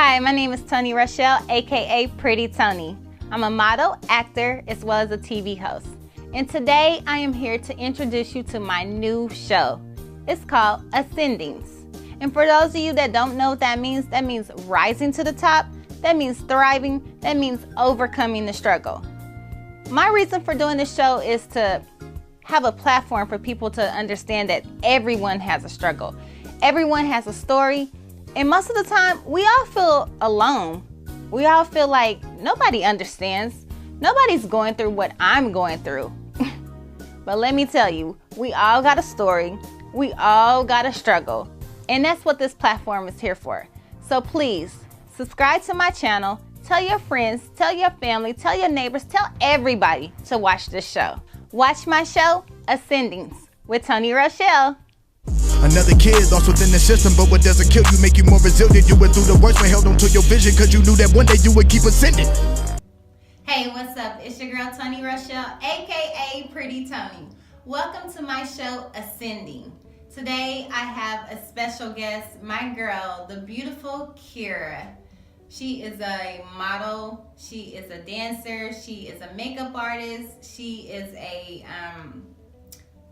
Hi, my name is Toni Rochelle, aka Pretty Toni. I'm a model, actor, as well as a TV host. And today I am here to introduce you to my new show. It's called Ascendings. And for those of you that don't know what that means rising to the top, that means thriving, that means overcoming the struggle. My reason for doing this show is to have a platform for people to understand that everyone has a struggle. Everyone has a story. And most of the time, we all feel alone. We all feel like nobody understands. Nobody's going through what I'm going through. But let me tell you, we all got a story. We all got a struggle. And that's what this platform is here for. So please, subscribe to my channel. Tell your friends, tell your family, tell your neighbors, tell everybody to watch this show. Watch my show, Ascendings, with Toni Rochelle. Another kid lost within the system, but what doesn't kill you make you more resilient. You went through the worst but held on to your vision, cause you knew that one day you would keep ascending. Hey, what's up? It's your girl Toni Rochelle, aka Pretty Toni. Welcome to my show, Ascending. Today I have a special guest, my girl, the beautiful Karah. She is a model, she is a dancer, she is a makeup artist, she is a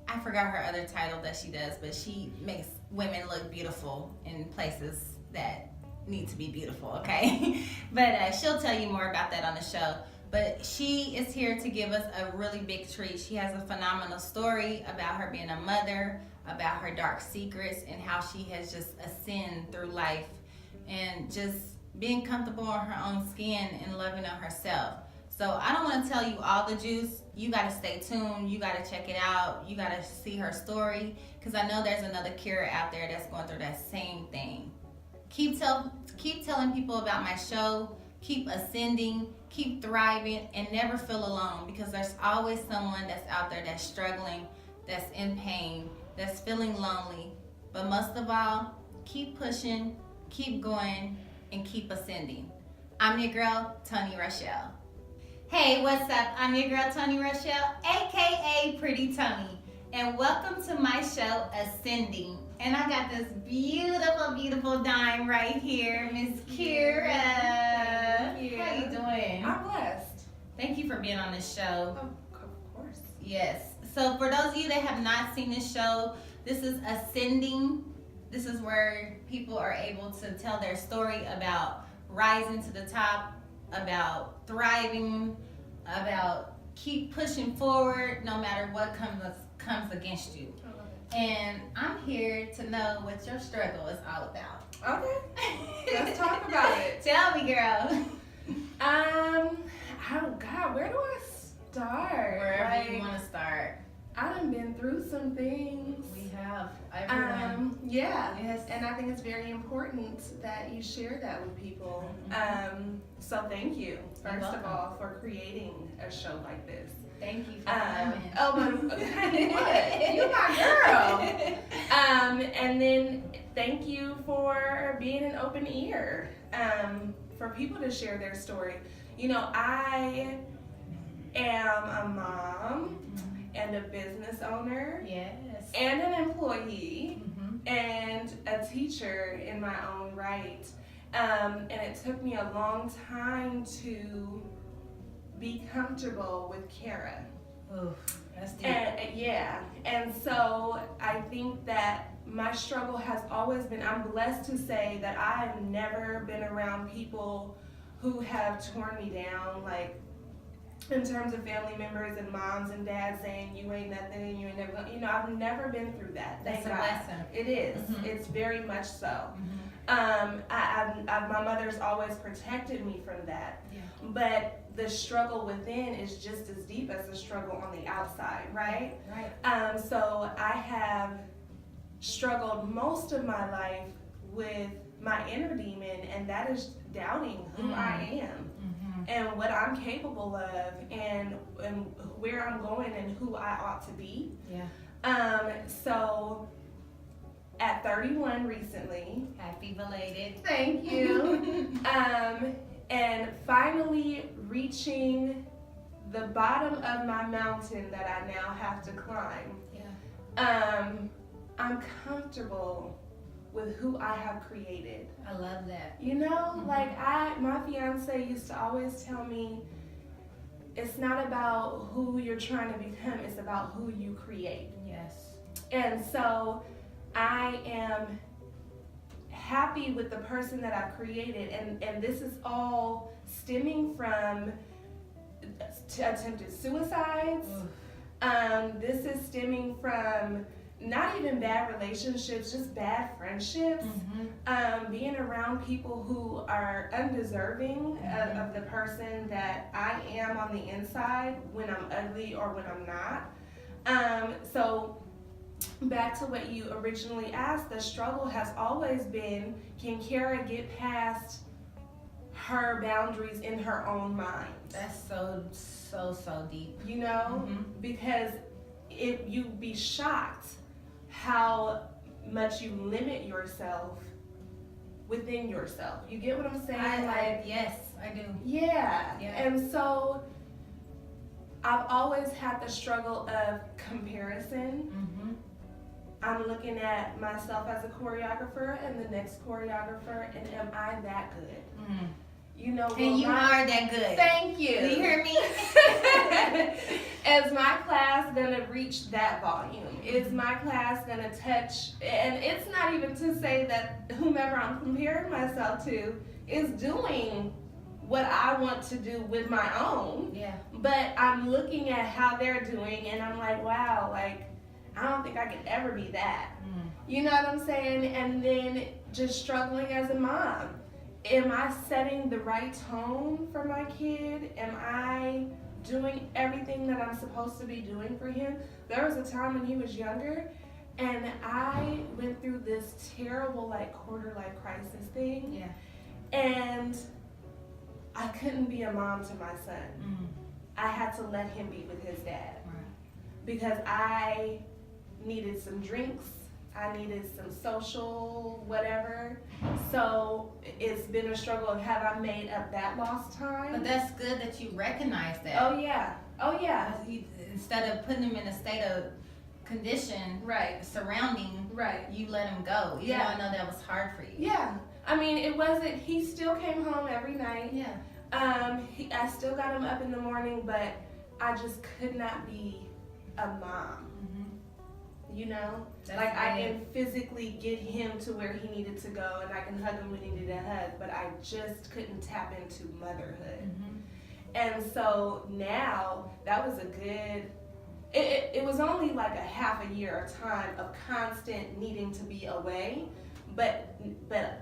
I forgot her other title that she does, but she makes women look beautiful in places that need to be beautiful, okay? But she'll tell you more about that on the show. But she is here to give us a really big treat. She has a phenomenal story about her being a mother, about her dark secrets, and how she has just ascended through life and just being comfortable in her own skin and loving on herself. So I don't want to tell you all the juice. You got to stay tuned. You got to check it out. You got to see her story, because I know there's another Karah out there that's going through that same thing. Keep telling people about my show. Keep ascending. Keep thriving, and never feel alone, because there's always someone that's out there that's struggling, that's in pain, that's feeling lonely. But most of all, keep pushing, keep going, and keep ascending. I'm your girl, Toni Rochelle. Hey, what's up? I'm your girl, Toni Rochelle, aka Pretty Toni, and welcome to my show, Ascending. And I got this beautiful, beautiful dime right here, Miss Karah. Thank you. How you doing? I'm blessed. Thank you for being on this show. Oh, of course. Yes. So for those of you that have not seen this show, this is Ascending. This is where people are able to tell their story about rising to the top, about thriving, about keep pushing forward no matter what comes against you. And I'm here to know what your struggle is all about. Okay. Let's talk about it. Tell me, girl. Oh God, where do I start? Wherever you want to start. I done been through some things. We have. Everyone. Yeah. Yes. And I think it's very important that you share that with people. So thank you, first of all, for creating a show like this. Thank you for coming. Honey, what? You my girl. And then thank you for being an open ear for people to share their story. You know, I am a mom and a business owner. Yes. And an employee and a teacher in my own right. And it took me a long time to be comfortable with Karah. Oof, that's deep. And so I think that my struggle has always been, I'm blessed to say that I've never been around people who have torn me down, like in terms of family members and moms and dads saying you ain't nothing and you ain't never gonna, I've never been through that. That's a God. blessing. It is. It's very much so. My mother's always protected me from that. Yeah. But the struggle within is just as deep as the struggle on the outside, right? Right. So I have struggled most of my life with my inner demon, and that is doubting who I am. And what I'm capable of, and where I'm going, and who I ought to be. Yeah. So at 31 recently. Happy belated. Thank you. And finally reaching the bottom of my mountain that I now have to climb. Yeah. I'm comfortable with who I have created. I love that. You know, like my fiance used to always tell me, it's not about who you're trying to become, it's about who you create. Yes. And so I am happy with the person that I've created, and this is all stemming from attempted suicides. This is stemming from not even bad relationships, just bad friendships. Being around people who are undeserving of the person that I am on the inside when I'm ugly or when I'm not. So back to what you originally asked, the struggle has always been, can Karah get past her boundaries in her own mind? That's so deep. You know, because if you'd be shocked how much you limit yourself within yourself. You get what I'm saying? Yes, I do. Yeah. And so I've always had the struggle of comparison. I'm looking at myself as a choreographer and the next choreographer, and am I that good? You know, and you are that good. Thank you. Do you hear me? Is my class gonna reach that volume? Is my class gonna touch? And it's not even to say that whomever I'm comparing myself to is doing what I want to do with my own. Yeah. But I'm looking at how they're doing, and I'm like, wow, like, I don't think I could ever be that. You know what I'm saying? And then just struggling as a mom. Am I setting the right tone for my kid? Am I doing everything that I'm supposed to be doing for him? There was a time when he was younger, and I went through this terrible, like, quarter-life crisis thing. Yeah. And I couldn't be a mom to my son. I had to let him be with his dad. Because I needed some drinks, I needed some social whatever. So it's been a struggle of, have I made up that lost time? But that's good that you recognize that. Oh yeah. Instead of putting him in a state of condition surrounding, you let him go. Even though I know that was hard for you. Yeah. I mean, it wasn't, he still came home every night. Yeah. I still got him up in the morning, but I just could not be a mom. You know, That's like I right. can physically get him to where he needed to go, and I can hug him when he needed a hug, but I just couldn't tap into motherhood. And so now that was a good, it was only like a half a year of time of constant needing to be away, but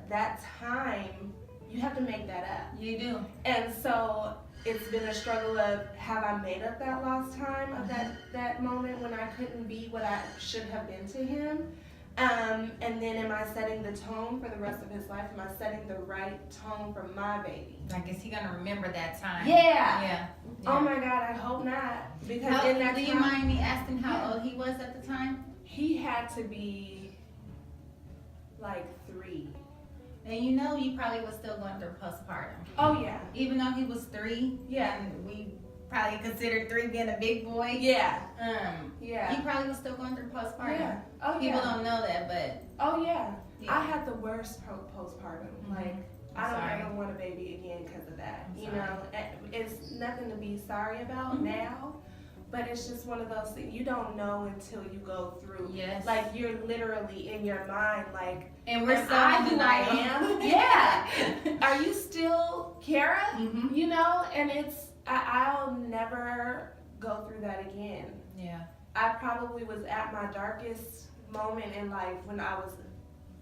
that time, you have to make that up. You do. And so it's been a struggle of, have I made up that lost time of that moment when I couldn't be what I should have been to him? And then am I setting the tone for the rest of his life? Am I setting the right tone for my baby? Like, is he gonna remember that time? Yeah. Oh my God, I hope not. Because in that do you time, mind me asking how old he was at the time? he had to be like 3. And you know you probably was still going through postpartum. Oh yeah. Even though he was 3. Yeah. And we probably considered 3 being a big boy. Yeah. He probably was still going through postpartum. Yeah. Oh People yeah. don't know that, but Oh yeah. yeah. I had the worst postpartum. Like, I don't ever want a baby again because of that. You know, it's nothing to be sorry about now, but it's just one of those things you don't know until you go through. Yes. Like, you're literally in your mind, like, and we're am so I in who I denial. am? Yeah. Are you still Karah? You know, and I'll never go through that again. Yeah. I probably was at my darkest moment in life when I was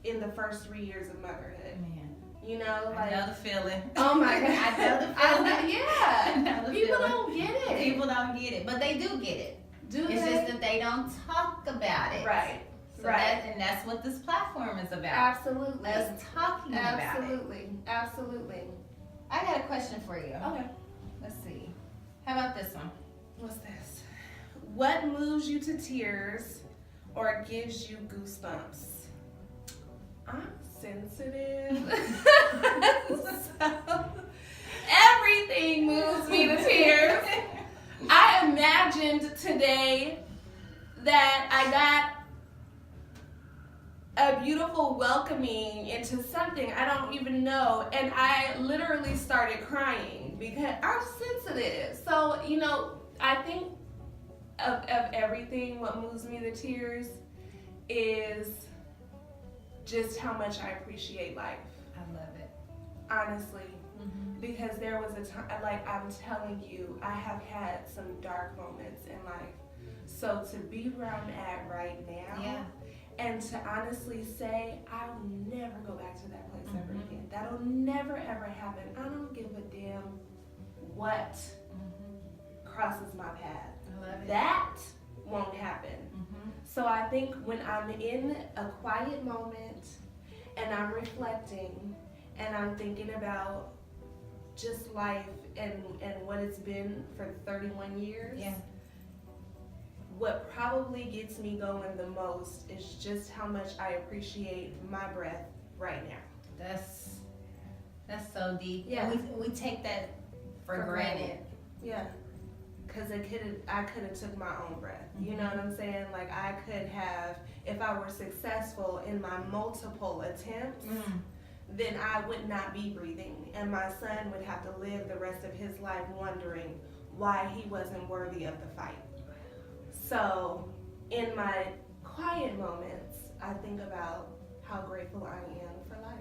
in the first 3 years of motherhood. Man. You know, like, I know the feeling. oh my God. I know the feeling. Yeah. I know the People feeling. don't get it. People don't get it, but they do get it. Do It's they? just that they don't talk about it. Right. So Right. and that's what this platform is about. Absolutely. Us talking about it. Absolutely. Absolutely. I got a question for you. Okay. Let's see. How about this one? What's this? What moves you to tears or gives you goosebumps? I'm sensitive. So, everything moves me to tears. I imagined today that I got a beautiful welcoming I literally started crying because I'm sensitive. So, you know, I think of everything, what moves me to tears is just how much I appreciate life. I love it. Honestly. Because there was a time, like I'm telling you, I have had some dark moments in life. So to be where I'm at right now, and to honestly say, I'll never go back to that place ever again. That'll never ever happen. I don't give a damn what crosses my path. I love it. That won't happen. So I think when I'm in a quiet moment and I'm reflecting and I'm thinking about just life and what it's been for 31 years, what probably gets me going the most is just how much I appreciate my breath right now. That's so deep. Yeah. We take that for granted. Yeah. Because I could have took my own breath. You know what I'm saying? Like I could have, if I were successful in my multiple attempts, then I would not be breathing. And my son would have to live the rest of his life wondering why he wasn't worthy of the fight. So in my quiet moments, I think about how grateful I am for life.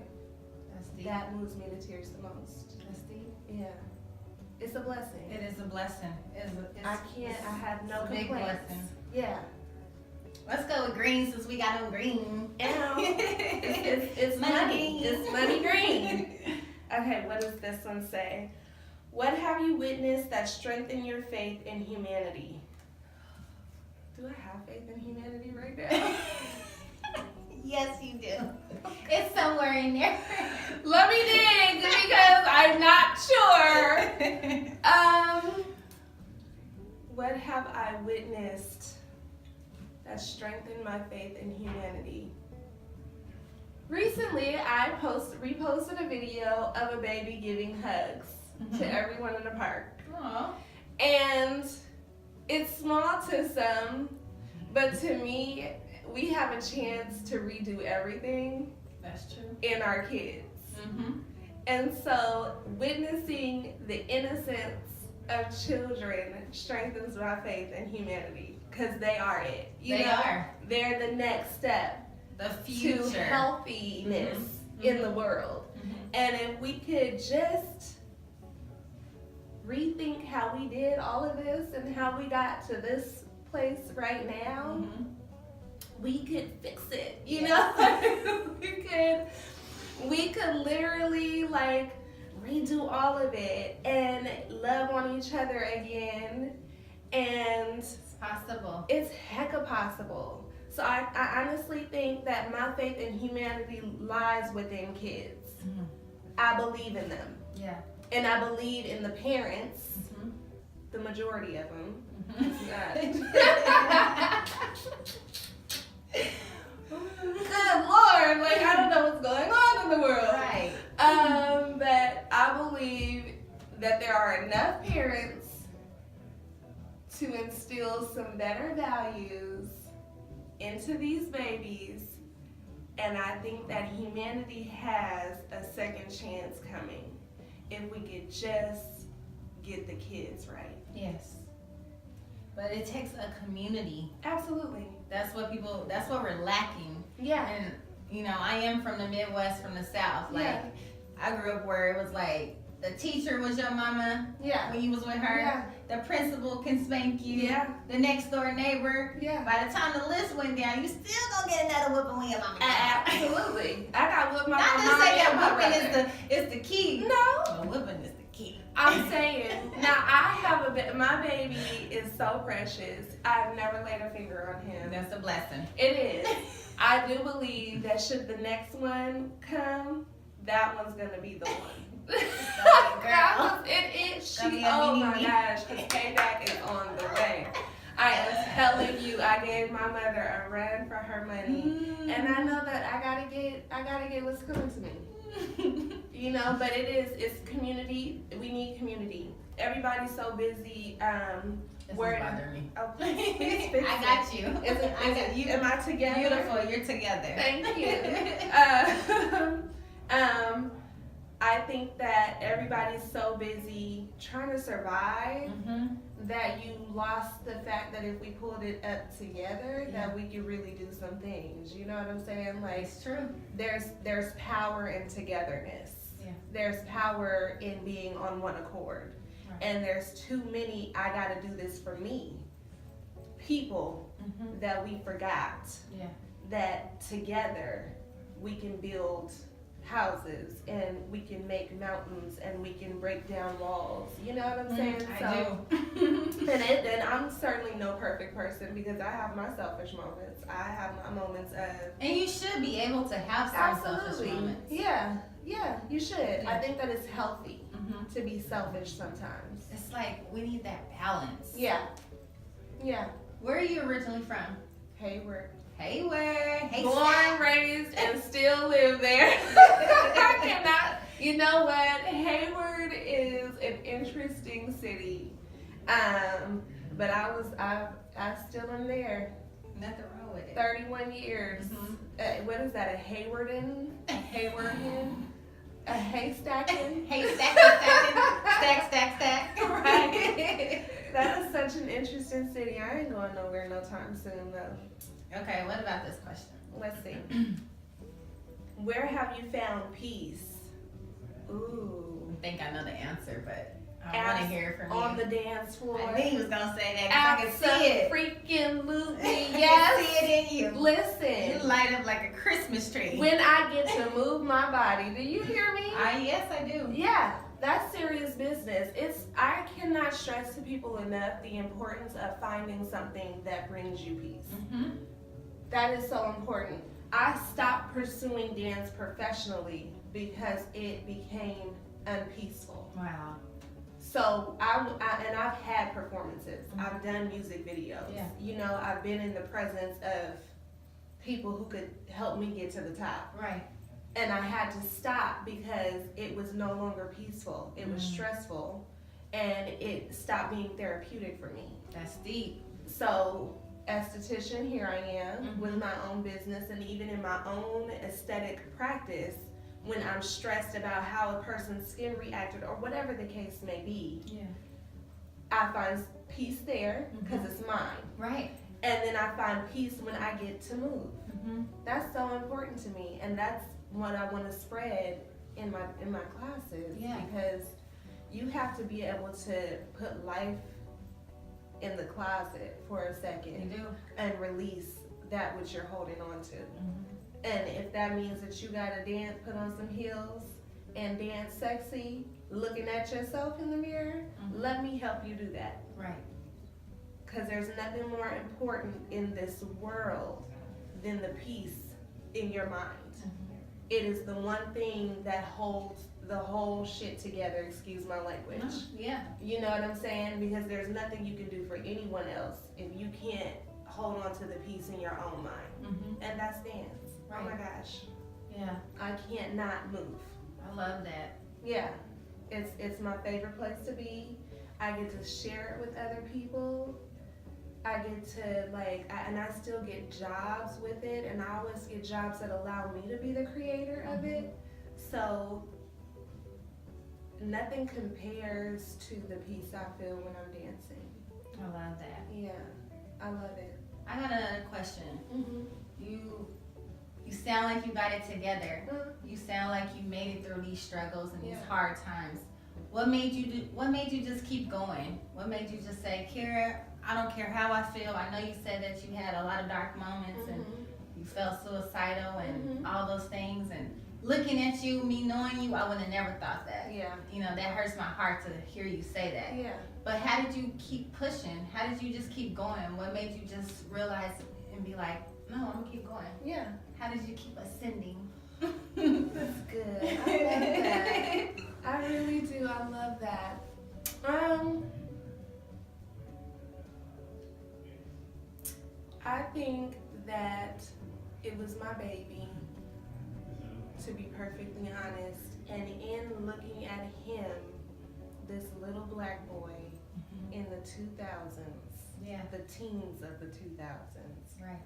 That's deep. That moves me to tears the most. That's deep. Yeah. It's a blessing. It is a blessing. I have no big complaints. blessing. Yeah. Let's go with green since we got on green. It's money. It's money green. Okay, what does this one say? What have you witnessed that strengthened your faith in humanity? Do I have faith in humanity right now? Yes, you do. It's somewhere in there. Let me dig because I'm not sure. What have I witnessed that strengthened my faith in humanity? Recently, I reposted a video of a baby giving hugs to everyone in the park. Aww. And it's small to some, but to me, we have a chance to redo everything. That's true. In our kids. And so witnessing the innocence of children strengthens my faith in humanity because they are it. They are. They're the next step The future. to healthiness in the world. And if we could just rethink how we did all of this and how we got to this place right now, we could fix it, you know? we could literally like redo all of it and love on each other again, and It's possible. it's hecka possible. So I honestly think that my faith in humanity lies within kids. I believe in them. Yeah. And I believe in the parents, the majority of them. Good Lord, like I don't know what's going on in the world. Right. But I believe that there are enough parents to instill some better values into these babies, and I think that humanity has a second chance coming if we could just get the kids right. Yes. But it takes a community. Absolutely. That's what we're lacking. Yeah. And, you know, I am from the Midwest, from the South. Like, Yeah. I grew up where it was like, the teacher was your mama Yeah. when you was with her. Yeah. The principal can spank you. Yeah. The next door neighbor. Yeah. By the time the list went down, you still gonna get another whooping when your mama gets out. Absolutely. I got with my Not mom to say and my that whooping brother. is the key. No. But whooping is the key. I'm saying, now I have my baby is so precious. I've never laid a finger on him. That's a blessing. It is. I do believe that should the next one come, that one's gonna be the one. Girl. It is. Gonna be She. a Oh mini my me. gosh, because payback is on the way. I am telling you, I gave my mother a run for her money, and I know that I gotta get what's coming to me. You know, but it's community. We need community. Everybody's so busy. This is bothering me. Oh, please fix I it. got you. I got you. Am I together? Beautiful. You're together. Thank you. I think that everybody's so busy trying to survive that you lost the fact that if we pulled it up together, that we could really do some things. You know what I'm saying? Like, It's true. There's power in togetherness. Yeah. There's power in being on one accord. Right. And there's too many I gotta do this for me people that we forgot that together we can build houses and we can make mountains and we can break down walls. You know what I'm saying? I do. and I'm certainly no perfect person because I have my selfish moments. I have my moments of. And you should be able to have some selfish moments. Yeah, you should. Yeah. I think that it's healthy to be selfish sometimes. It's like we need that balance. Yeah. Where are you originally from? Hayward. Haystack. Born, raised, and still live there. I cannot. You know what? Hayward is an interesting city. But I still am there. Nothing wrong with it. 31 years. What is that? A Haywardian? A haystackin? Stack. Right. That is such an interesting city. I ain't going nowhere no time soon though. Okay, what about this question? Let's see. Where have you found peace? Ooh. I think I know the answer, but I want to hear it from you. On the dance floor. I knew he was gonna say that because I can see it. Freaking Yes, I see it in you. Listen. You light up like a Christmas tree. When I get to move my body, do you hear me? Yes, I do. Yeah, that's serious business. I cannot stress to people enough the importance of finding something that brings you peace. That is so important. I stopped pursuing dance professionally because it became unpeaceful. Wow. So I've had performances. I've done music videos. Yeah. You know, I've been in the presence of people who could help me get to the top. Right. And I had to stop because it was no longer peaceful. It was stressful, and it stopped being therapeutic for me. That's deep. So, esthetician, here I am with my own business, and even in my own aesthetic practice, when I'm stressed about how a person's skin reacted or whatever the case may be, I find peace there because it's mine. Right. And then I find peace when I get to move. That's so important to me, and that's what I want to spread in my classes. Because you have to be able to put life in the closet for a second and release that which you're holding on to. And if that means that you gotta dance, put on some heels and dance sexy, looking at yourself in the mirror, let me help you do that. Right. Because there's nothing more important in this world than the peace in your mind. It is the one thing that holds the whole shit together, excuse my language. You know what I'm saying? Because there's nothing you can do for anyone else if you can't hold on to the peace in your own mind. And that's dance. Right. Oh my gosh. Yeah. I can't not move. I love that. Yeah. It's my favorite place to be. I get to share it with other people. I get to and I still get jobs with it, and I always get jobs that allow me to be the creator of it. So nothing compares to the peace I feel when I'm dancing. I love that. Yeah, I love it. I got another question. You sound like you got it together. You sound like you made it through these struggles and these hard times. What made you just keep going? What made you just say, Karah, I don't care how I feel. I know you said that you had a lot of dark moments and you felt suicidal and all those things. And looking at you, me knowing you, I would have never thought that. Yeah. You know, that hurts my heart to hear you say that. Yeah. But how did you keep pushing? How did you just keep going? What made you just realize and be like, no, I'm gonna keep going? Yeah. How did you keep ascending? That's good. I love that. I really do. I love that. I think that it was my baby, to be perfectly honest. And in looking at him, this little black boy in the 2000s, the teens of the 2000s, Right.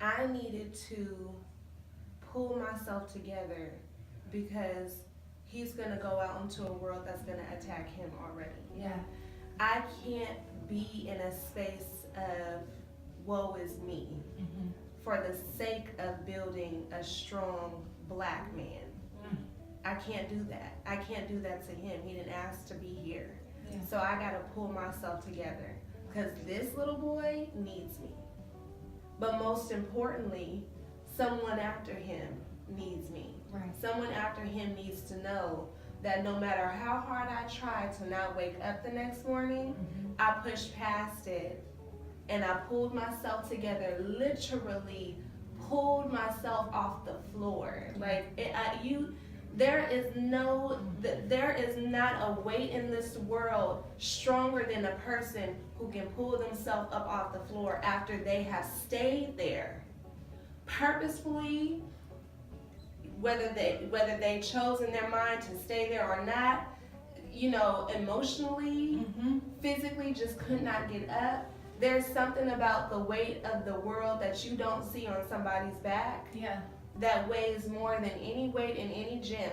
I needed to pull myself together because he's gonna go out into a world that's gonna attack him already. Yeah. I can't be in a space of woe is me Mm-hmm. for the sake of building a strong black man. I can't do that. I can't do that to him. He didn't ask to be here. Yeah. So I gotta pull myself together because this little boy needs me. But most importantly, someone after him needs me. Right. Someone after him needs to know that no matter how hard I try to not wake up the next morning, Mm-hmm. I pushed past it and I pulled myself together, literally pulled myself off the floor. Like there is not a weight in this world stronger than a person who can pull themselves up off the floor after they have stayed there purposefully, whether they chose in their mind to stay there or not, emotionally, Mm-hmm. physically just could not get up. There's something about the weight of the world that you don't see on somebody's back Yeah. that weighs more than any weight in any gym.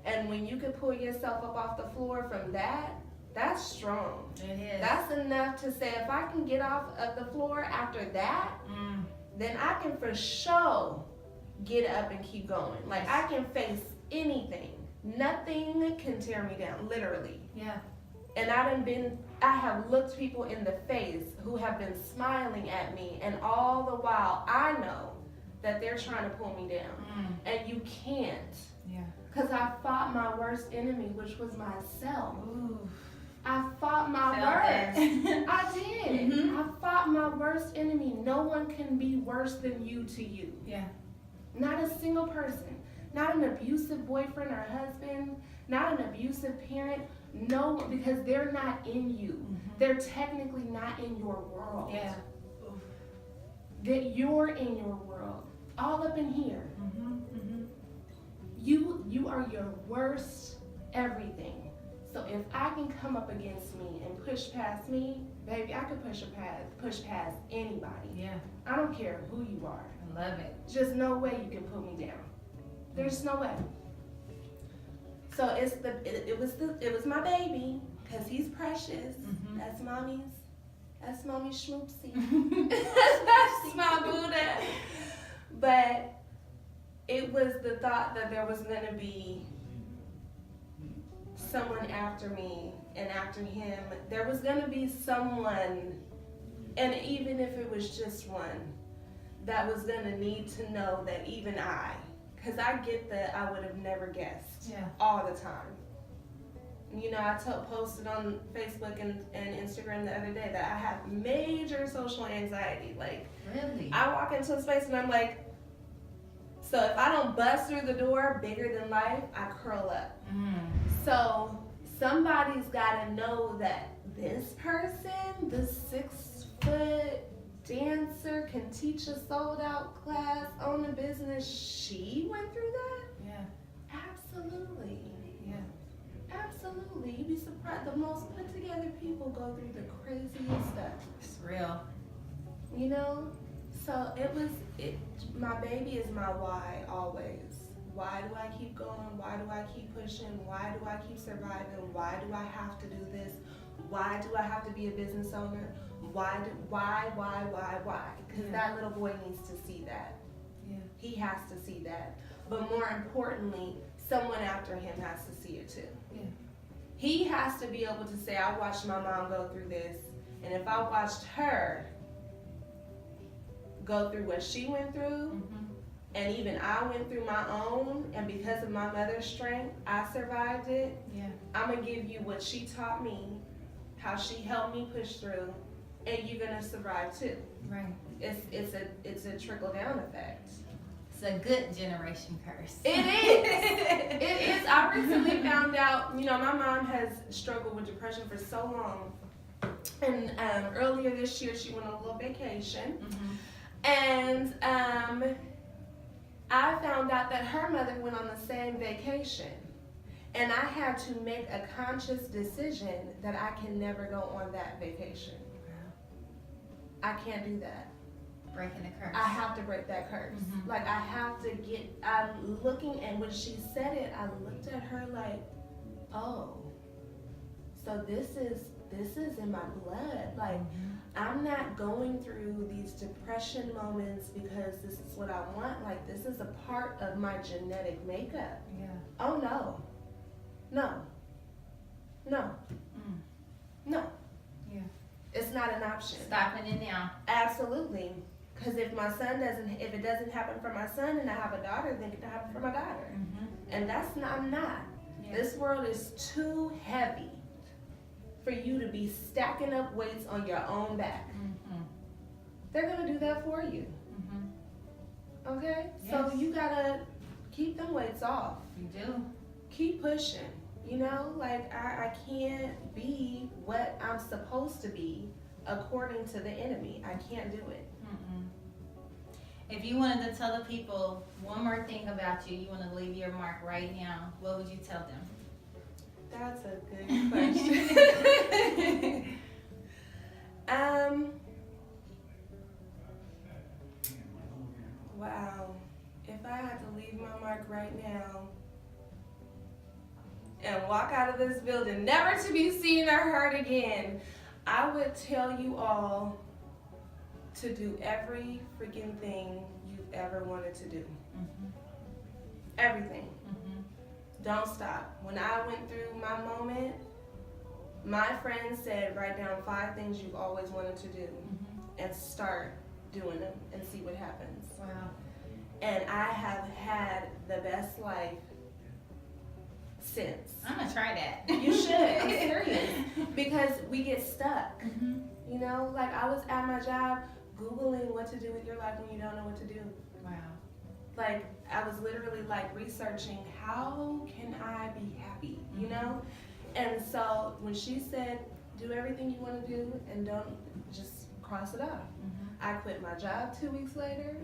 And when you can pull yourself up off the floor from that, that's strong. It is. That's enough to say, if I can get off of the floor after that, then I can for sure get up and keep going. Like, I can face anything. Nothing can tear me down, literally. Yeah. And I have looked people in the face who have been smiling at me, and all the while I know that they're trying to pull me down. And you can't. Yeah. Because I fought my worst enemy, which was myself. Ooh. I fought my Felt worst. that. I did. Mhm. I fought my worst enemy. No one can be worse than you to you. Yeah. Not a single person. Not an abusive boyfriend or husband. Not an abusive parent. No one, because they're not in you. Mhm. They're technically not in your world. Yeah. That you're in your world. All up in here. Mm-hmm. Mm-hmm. You are your worst everything. So if I can come up against me and push past me, baby, I could push past anybody. Yeah. I don't care who you are. I love it. Just no way you can put me down. There's no way. So it was my baby, because he's precious. Mhm. That's mommy's schmoopsie. That's my Buddha. But it was the thought that there was gonna be someone after me, and after him there was gonna be someone, and even if it was just one, that was gonna need to know that even because I get that I would have never guessed. Yeah. All the time. I posted on Facebook and Instagram the other day that I have major social anxiety. Like, Really? I walk into a space and I'm like, so if I don't bust through the door bigger than life, I curl up. So somebody's got to know that this person, this 6-foot dancer, can teach a sold out class, own a business. She went through that? Yeah. Absolutely. Yeah. Absolutely. You'd be surprised. The most put together people go through the craziest stuff. It's real. So my baby is my why always. Why do I keep going? Why do I keep pushing? Why do I keep surviving? Why do I have to do this? Why do I have to be a business owner? Why? Because that little boy needs to see that. Yeah. He has to see that. But more importantly, someone after him has to see it too. Yeah. He has to be able to say, I watched my mom go through this, and if I watched her go through what she went through, and even I went through my own, and because of my mother's strength, I survived it. Yeah. I'm gonna give you what she taught me, how she helped me push through, and you're gonna survive too. Right. It's a trickle down effect. It's a good generation curse. It is. It is. I recently found out, my mom has struggled with depression for so long. And earlier this year, she went on a little vacation. And I found out that her mother went on the same vacation. And I had to make a conscious decision that I can never go on that vacation. I can't do that. Breaking the curse. I have to break that curse. Mhm. Like I have to get. I'm looking, and when she said it, I looked at her like, oh, so this is in my blood. Like I'm not going through these depression moments because this is what I want. Like this is a part of my genetic makeup. Yeah. Oh no, no, no, no. Yeah. It's not an option. Stopping it now. Absolutely. Because if it doesn't happen for my son and I have a daughter, then it can happen for my daughter. And I'm not. Yeah. This world is too heavy for you to be stacking up weights on your own back. They're gonna do that for you. Okay? Yes. So you gotta keep them weights off. You do. Keep pushing. You know, like I can't be what I'm supposed to be according to the enemy. I can't do it. If you wanted to tell the people one more thing about you, you want to leave your mark right now, what would you tell them? That's a good question. Wow. If I had to leave my mark right now and walk out of this building, never to be seen or heard again, I would tell you all to do every freaking thing you've ever wanted to do. Everything. Don't stop. When I went through my moment, my friend said, write down 5 things you've always wanted to do and start doing them and see what happens. Wow. And I have had the best life since. I'm going to try that. You should. I'm serious. Because we get stuck. You know, like I was at my job Googling what to do with your life when you don't know what to do. Wow. Like I was literally like researching how can I be happy, you know? And so when she said do everything you want to do and don't just cross it off. I quit my job 2 weeks later.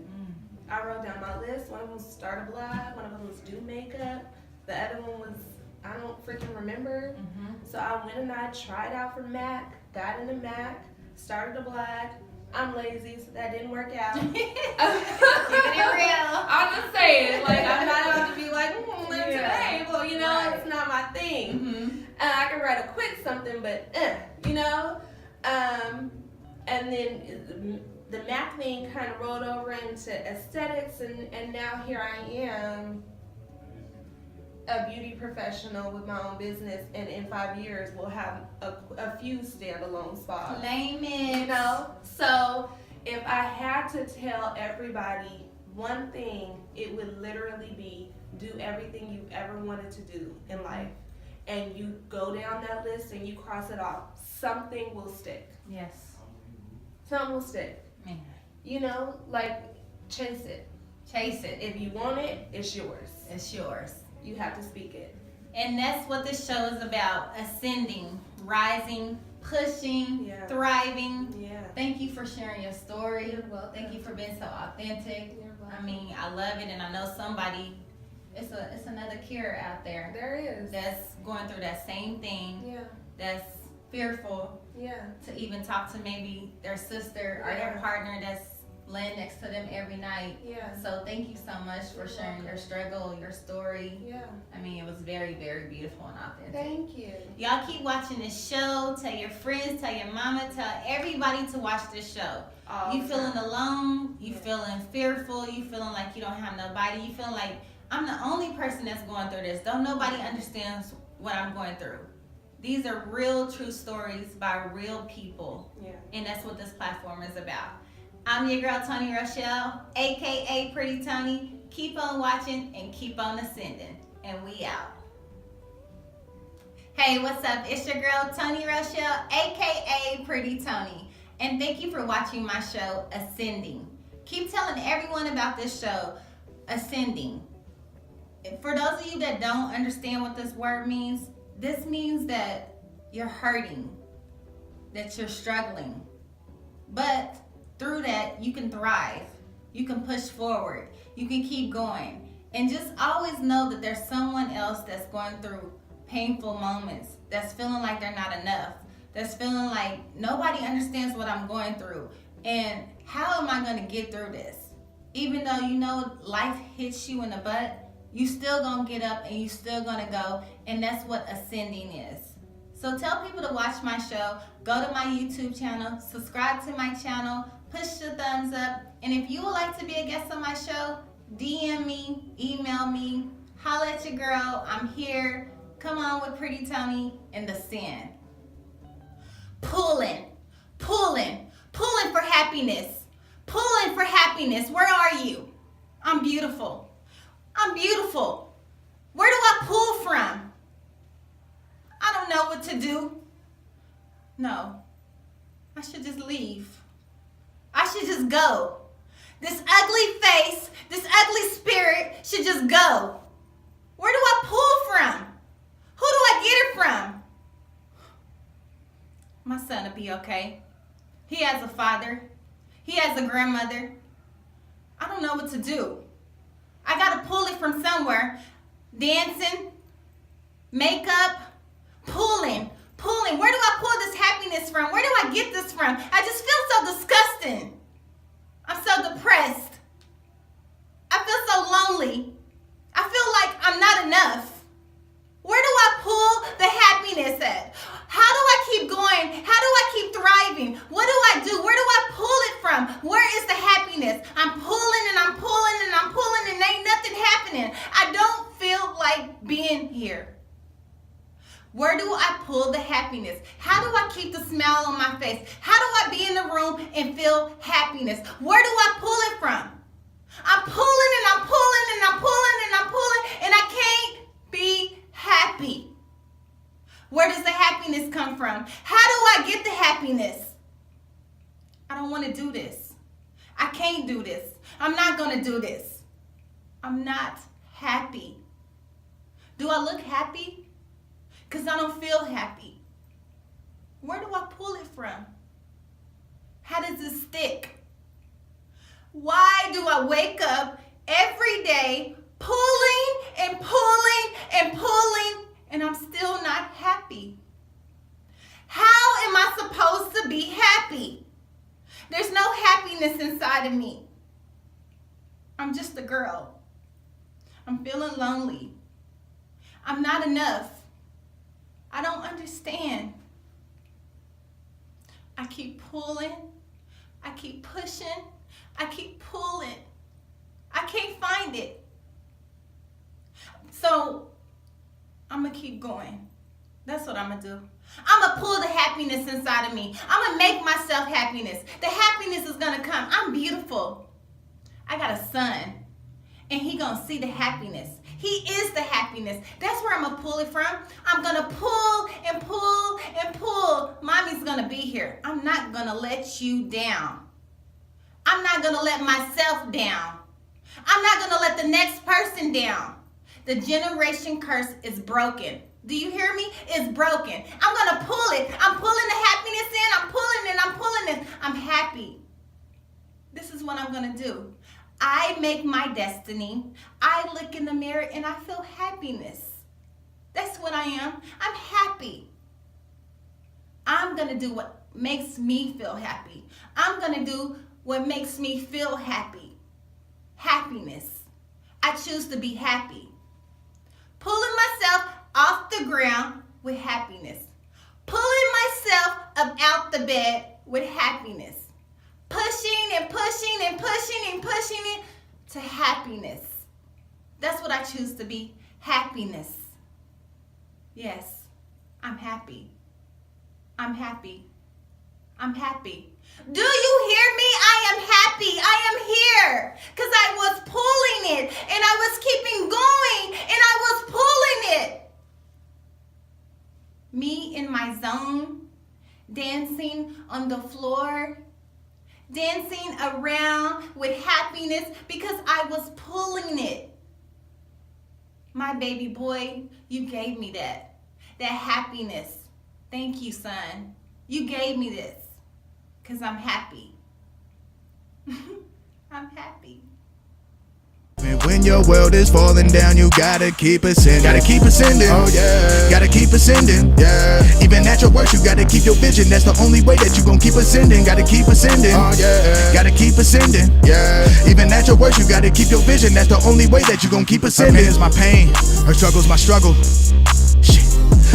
I wrote down my list. One of them was start a blog, one of them was do makeup, the other one was I don't freaking remember. So I went and I tried out for Mac, got into Mac, started a blog. I'm lazy, so that didn't work out. Keeping it real. I'm just saying, like, I'm not about to be like, live Yeah. today. Well, you know, Right. it's not my thing. I can write a quick something, but, you know? And then the Mac thing kind of rolled over into aesthetics, and now here I am, a beauty professional with my own business, and in 5 years we'll have a few standalone spas. Claim it. You know? So if I had to tell everybody one thing, it would literally be do everything you've ever wanted to do in life. And you go down that list and you cross it off. Something will stick. Yes. Something will stick. Man. You know, like chase it. Chase it. If you want it, it's yours. It's yours. You have to speak it. And that's what this show is about. Ascending, rising, pushing, Yeah. thriving. Yeah. Thank you for sharing your story. You're welcome. Thank you for being so authentic. You're welcome. I mean, I love it, and I know somebody, it's another Karah out there There is. that's going through that same thing, Yeah. that's fearful Yeah. to even talk to maybe their sister or their Yeah. partner that's laying next to them every night. Yeah. So thank you so much for You're sharing your welcome. struggle, your story. Yeah. I mean, it was very, very beautiful and authentic. Thank you. Y'all keep watching this show. Tell your friends, tell your mama, tell everybody to watch this show. All You the feeling time. alone, you Yeah. feeling fearful, you feeling like you don't have nobody, you feeling like I'm the only person that's going through this. Don't nobody understands what I'm going through. These are real, true stories by real people. Yeah. And that's what this platform is about. I'm your girl, Toni Rochelle, aka Pretty Toni. Keep on watching and keep on ascending. And we out. Hey, what's up? It's your girl, Toni Rochelle, aka Pretty Toni. And thank you for watching my show, Ascending. Keep telling everyone about this show, Ascending. For those of you that don't understand what this word means, this means that you're hurting, that you're struggling. But through that, you can thrive. You can push forward. You can keep going. And just always know that there's someone else that's going through painful moments, that's feeling like they're not enough, that's feeling like nobody understands what I'm going through. And how am I going to get through this? Even though you know life hits you in the butt, you still going to get up and you still going to go. And that's what ascending is. So tell people to watch my show. Go to my YouTube channel. Subscribe to my channel. Push the thumbs up. And if you would like to be a guest on my show, DM me, email me, holla at your girl. I'm here. Come on with Pretty Toni and the Sin. Pulling for happiness. Pulling for happiness. Where are you? I'm beautiful. I'm beautiful. Where do I pull from? I don't know what to do. No, I should just leave. I should just go. This ugly face, this ugly spirit should just go. Where do I pull from? Who do I get it from? My son will be okay. He has a father. He has a grandmother. I don't know what to do. I gotta pull it from somewhere. Dancing, makeup, pulling. Where do I pull this happiness from? Where do I get this from? I just feel so disgusting. I'm so depressed. I feel so lonely. I feel like I'm not enough. Where do I pull the happiness at? How do I keep going? How do I keep thriving? What do I do? Where do I pull it from? Where is the happiness? I'm pulling and I'm pulling and I'm pulling and ain't nothing happening. I don't feel like being here. Where do I pull the happiness? How do I keep the smile on my face? How do I be in the room and feel happiness? Where do I pull it from? I'm pulling and I'm pulling and I'm pulling and I'm pulling and I can't be happy. Where does the happiness come from? How do I get the happiness? I don't want to do this. I can't do this. I'm not going to do this. I'm not happy. Do I look happy? Because I don't feel happy. Where do I pull it from? How does it stick? Why do I wake up every day pulling and pulling and pulling and I'm still not happy? How am I supposed to be happy? There's no happiness inside of me. I'm just a girl. I'm feeling lonely. I'm not enough. I don't understand. I keep pulling. I keep pushing. I keep pulling. I can't find it. So I'm going to keep going. That's what I'm going to do. I'm going to pull the happiness inside of me. I'm going to make myself happiness. The happiness is going to come. I'm beautiful. I got a son. And he going to see the happiness. He is the happiness. That's where I'm going to pull it from. I'm going to pull and pull and pull. Mommy's going to be here. I'm not going to let you down. I'm not going to let myself down. I'm not going to let the next person down. The generation curse is broken. Do you hear me? It's broken. I'm going to pull it. I'm pulling the happiness in. I'm pulling it. I'm pulling it. I'm happy. This is what I'm going to do. I make my destiny. I look in the mirror and I feel happiness. That's what I am. I'm happy. I'm going to do what makes me feel happy. I'm going to do what makes me feel happy. Happiness. I choose to be happy. Pulling myself off the ground with happiness. Pulling myself up out the bed with happiness. Pushing and pushing and pushing and pushing it to happiness. That's what I choose to be. Happiness. Yes, I'm happy. I'm happy. I'm happy. Do you hear me? I am happy. I am here. Because I was pulling it and I was keeping going and I was pulling it. Me in my zone, dancing on the floor, dancing around with happiness because I was pulling it. My baby boy, you gave me that happiness. Thank you, son. You gave me this because I'm happy. I'm happy. even when your world is falling down, you gotta keep ascending. Gotta keep ascending. Oh yeah. Gotta keep ascending. Yeah. Even at your worst, you gotta keep your vision. That's the only way that you gon' keep ascending. Gotta keep ascending. Oh yeah. Gotta keep ascending. Yeah. Even at your worst, you gotta keep your vision. That's the only way that you gon' keep ascending. Her pain is my pain. Her struggle's my struggle. Shit.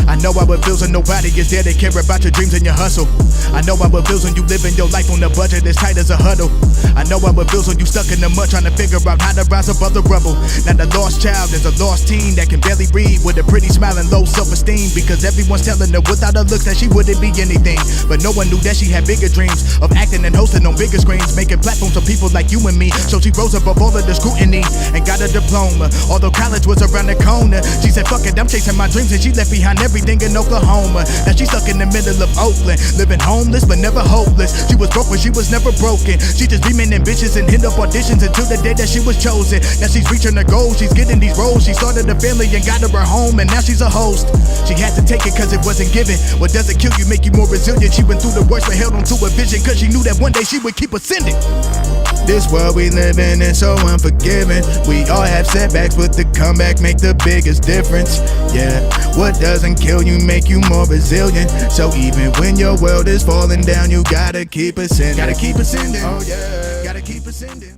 I know how it feels when nobody is there to care about your dreams and your hustle. I know how it feels when you living your life on a budget as tight as a huddle. I know how it feels when you stuck in the mud trying to figure out how to rise above the rubble. Now the lost child is a lost teen that can barely read with a pretty smile and low self-esteem, because everyone's telling her without her looks that she wouldn't be anything. But no one knew that she had bigger dreams of acting and hosting on bigger screens, making platforms for people like you and me. So she rose above all of the scrutiny and got a diploma. Although college was around the corner, she said fuck it, I'm chasing my dreams, and she left behind everything in Oklahoma. Now she's stuck in the middle of Oakland, living homeless but never hopeless. She was broke but she was never broken. She just dreaming ambitious and hit up auditions until the day that she was chosen. Now she's reaching her goals, she's getting these roles. She started a family and got her home, and now she's a host. She had to take it cause it wasn't given. What doesn't kill you make you more resilient. She went through the worst but held on to a vision, cause she knew that one day she would keep ascending. This world we live in is so unforgiving. We all have setbacks, but the comeback make the biggest difference. Yeah, what doesn't kill you make you more resilient. So even when your world is falling down, you gotta keep ascending. Gotta keep ascending. Oh yeah, gotta keep ascending.